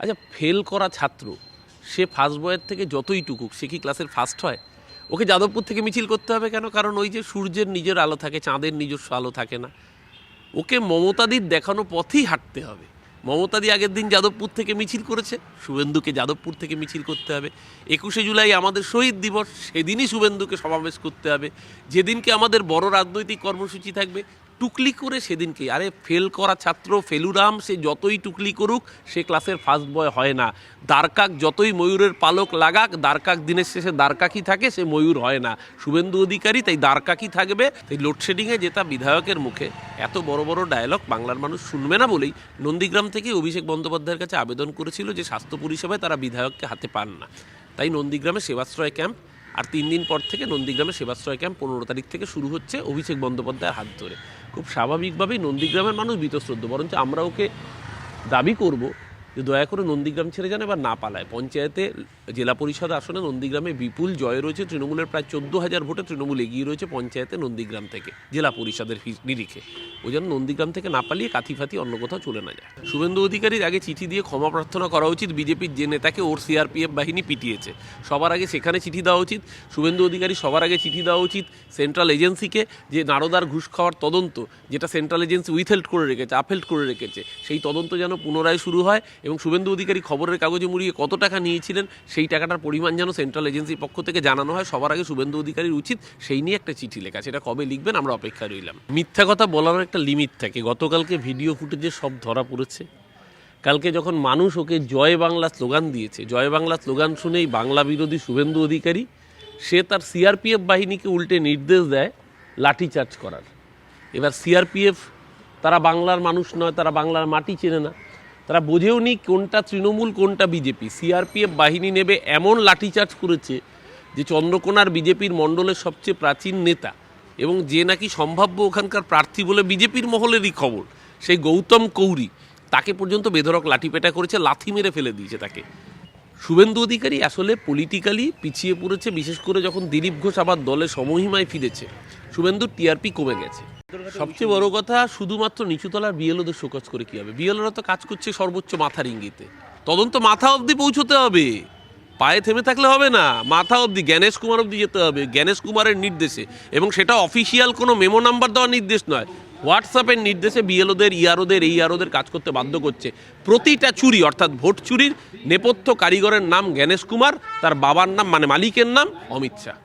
আচ্ছা, ফেল করা ছাত্র সে ফার্স্ট বয়ের থেকে যতই টুকুক, সে কি ক্লাসের ফার্স্ট হয়? ওকে যাদবপুর থেকে মিছিল করতে হবে কেন? কারণ ওই যে সূর্যের নিজের আলো থাকে, চাঁদের নিজস্ব আলো থাকে না। ওকে মমতাদির দেখানো পথেই হাঁটতে হবে। মমতাদি আগের দিন যাদবপুর থেকে মিছিল করেছে, শুভেন্দুকে যাদবপুর থেকে মিছিল করতে হবে। 21শে জুলাই আমাদের শহীদ দিবস, সেদিনই শুভেন্দুকে সমাবেশ করতে হবে। যেদিনকে আমাদের বড় রাজনৈতিক কর্মসূচি থাকবে, টুকলি করে সেদিনকে। আরে ফেল করা ছাত্র ফেলুরাম সে যতই টুকলি করুক, সে ক্লাসের ফার্স্ট বয় হয় না। দ্বারকাক যতই ময়ূরের পালক লাগাক, দ্বারকাক দিনের শেষে দ্বারকাকই থাকে, সে ময়ূর হয় না। শুভেন্দু অধিকারী তাই দ্বারকাকই থাকবে। তাই লোডশেডিংয়ে যেটা বিধায়কের মুখে এত বড় বড় ডায়লগ বাংলার মানুষ শুনবে না বলেই নন্দীগ্রাম থেকে অভিষেক বন্দ্যোপাধ্যায়ের কাছে আবেদন করেছিল যে স্বাস্থ্য পরিষেবায় তারা বিধায়ককে হাতে পান না। তাই নন্দীগ্রামে সেবাশ্রয় ক্যাম্প, আর 3 দিন পর থেকে নন্দীগ্রামে সেবাশ্রয় ক্যাম্প 15 তারিখ থেকে শুরু হচ্ছে অভিষেক বন্দ্যোপাধ্যায়ের হাত ধরে। খুব স্বাভাবিকভাবেই নন্দীগ্রামের মানুষ বীতশ্রদ্ধ, বরঞ্চ আমরা ওকে দাবি করব যে দয়া করে নন্দীগ্রাম ছেড়ে যান, এবার না পালায়। পঞ্চায়েতে জেলা পরিষদ আসনে নন্দীগ্রামে বিপুল জয় রয়েছে, তৃণমূলের প্রায় 14,000 ভোটে তৃণমূল এগিয়ে রয়েছে পঞ্চায়েতে নন্দীগ্রাম থেকে জেলা পরিষদের নিরিখে। ওই জন্য নন্দীগ্রাম থেকে না পালিয়ে কাথিফাতি অন্য কোথাও চলে না যায়। শুভেন্দু অধিকারীর আগে চিঠি দিয়ে ক্ষমা প্রার্থনা করা উচিত। বিজেপির যে নেতাকে ওর সিআরপিএফ বাহিনী পিটিয়েছে, সবার আগে সেখানে চিঠি দেওয়া উচিত। শুভেন্দু অধিকারী সবার আগে চিঠি দেওয়া উচিত সেন্ট্রাল এজেন্সিকে, যে নারদার ঘুষ খাওয়ার তদন্ত, যেটা সেন্ট্রাল এজেন্সি উইথহেল্ড করে রেখেছে, আপহেল্ড করে রেখেছে, সেই তদন্ত যেন পুনরায় শুরু হয়। এবং শুভেন্দু অধিকারী খবরের কাগজে মুড়িয়ে কত টাকা নিয়েছিলেন, সেই টাকাটার পরিমাণ যেন সেন্ট্রাল এজেন্সির পক্ষ থেকে জানানো হয়। সবার আগে শুভেন্দু অধিকারীর উচিত সেই নিয়ে একটা চিঠি লেখা। সেটা কবে লিখবেন আমরা অপেক্ষায় রইলাম। মিথ্যা কথা বলার একটা লিমিট থাকে। গতকালকে ভিডিও ফুটেজে সব ধরা পড়েছে। কালকে যখন মানুষ ওকে জয় বাংলা স্লোগান দিয়েছে, জয় বাংলা স্লোগান শুনেই বাংলা বিরোধী শুভেন্দু অধিকারী সে তার সিআরপিএফ বাহিনীকে উল্টে নির্দেশ দেয় লাঠিচার্জ করার। এবার সিআরপিএফ তারা বাংলার মানুষ নয়, তারা বাংলার মাটি চেনে না, তারা বোঝেও নি কোনটা তৃণমূল কোনটা বিজেপি। সিআরপিএফ বাহিনী নেবে এমন লাঠিচার্জ করেছে যে চন্দ্রকোনার বিজেপির মণ্ডলের সবচেয়ে প্রাচীন নেতা এবং যে নাকি সম্ভাব্য ওখানকার প্রার্থী বলে বিজেপির মহলেরই খবর, সেই গৌতম কৌরি, তাকে পর্যন্ত বেধড়ক লাঠিপেটা করেছে, লাথি মেরে ফেলে দিয়েছে তাকে। শুভেন্দু অধিকারী আসলে পলিটিক্যালি পিছিয়ে পড়েছে, বিশেষ করে যখন দিলীপ ঘোষ আবার দলে সমহিমায় ফিরেছে। শুভেন্দুর টিআরপি কমে গেছে। সবচেয়ে বড় কথা, শুধুমাত্র নিচুতলার বিএলওদের শোকজ করে কী হবে? বিএলওরা তো কাজ করছে সর্বোচ্চ মাথার ইঙ্গিতে। তদন্ত মাথা অবধি পৌঁছতে হবে, পায়ে থেমে থাকলে হবে না, মাথা অবধি, জ্ঞানেশ কুমার অবধি যেতে হবে, জ্ঞানেশ কুমারের নির্দেশে। এবং সেটা অফিসিয়াল কোনো মেমো নাম্বার দেওয়ার নির্দেশ নয়, হোয়াটসঅ্যাপের নির্দেশে বিএলওদের ইআরওদের কাজ করতে বাধ্য করছে। প্রতিটা চুরি, অর্থাৎ ভোট চুরির নেপথ্য কারিগরের নাম জ্ঞানেশ কুমার, তার বাবার নাম মানে মালিকের নাম অমিত শাহ।